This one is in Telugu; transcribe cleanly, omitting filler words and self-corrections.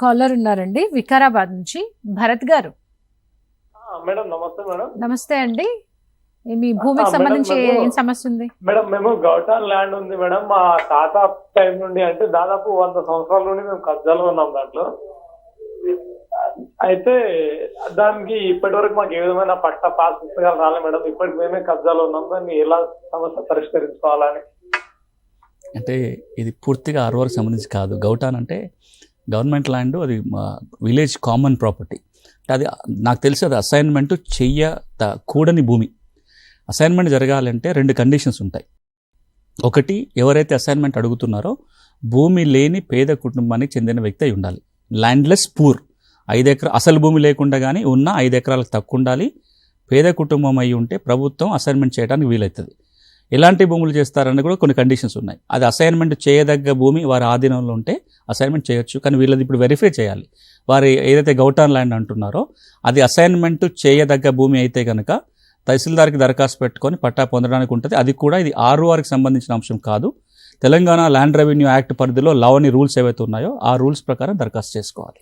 కాలర్ ఉన్నారండి వికారాబాద్ నుంచి భరత్ గారు. మేడం నమస్తే మేడం. నమస్తే అండి. మీ భూమికి సంబంధించి ఏం సమస్య ఉంది? మేడం మేము గౌటాన్ ల్యాండ్ ఉంది మేడం. మా తాత టైం నుండి అంటే దాదాపు 100 సంవత్సరాల నుండి మేము కబ్జాలో ఉన్నాం దాంట్లో. అయితే దానికి ఇప్పటి వరకు మాకు ఏ విధమైన పట్టా పాస్ పుస్తకాలు రాలే మేడం. ఇప్పటికి మేమే కబ్జాలో ఉన్నాం. దాన్ని ఎలా సమస్య పరిష్కరించుకోవాలని. అంటే ఇది పూర్తిగా ఆర్ఓఆర్కి సంబంధించి కాదు. గౌటాన్ అంటే గవర్నమెంట్ ల్యాండ్, అది విలేజ్ కామన్ ప్రాపర్టీ. అది నాకు తెలిసి అది అసైన్మెంట్ కూడని భూమి. అసైన్మెంట్ జరగాలంటే 2 కండిషన్స్ ఉంటాయి. ఒకటి, ఎవరైతే అసైన్మెంట్ అడుగుతున్నారో భూమి లేని పేద కుటుంబానికి చెందిన వ్యక్తి అయి ఉండాలి. ల్యాండ్లెస్ పూర్, 5 ఎకరాలు అసలు భూమి లేకుండా కానీ ఉన్న 5 ఎకరాలకు తక్కువ ఉండాలి. పేద కుటుంబం అయి ఉంటే ప్రభుత్వం అసైన్మెంట్ చేయడానికి వీలవుతుంది. ఎలాంటి భూములు చేస్తారని కూడా కొన్ని కండిషన్స్ ఉన్నాయి. అది అసైన్మెంట్ చేయదగ్గ భూమి వారి ఆధీనంలో ఉంటే అసైన్మెంట్ చేయొచ్చు. కానీ వీళ్ళది ఇప్పుడు వెరిఫై చేయాలి. వారు ఏదైతే గౌటాన్ ల్యాండ్ అంటున్నారో అది అసైన్మెంట్ చేయదగ్గ భూమి అయితే కనుక తహసీల్దార్కి దరఖాస్తు పెట్టుకొని పట్టా పొందడానికి ఉంటుంది. అది కూడా ఇది ఆర్ఓఆర్కి సంబంధించిన అంశం కాదు. తెలంగాణ ల్యాండ్ రెవెన్యూ యాక్ట్ పరిధిలో లావని రూల్స్ ఏవైతే ఉన్నాయో ఆ రూల్స్ ప్రకారం దరఖాస్తు చేసుకోవాలి.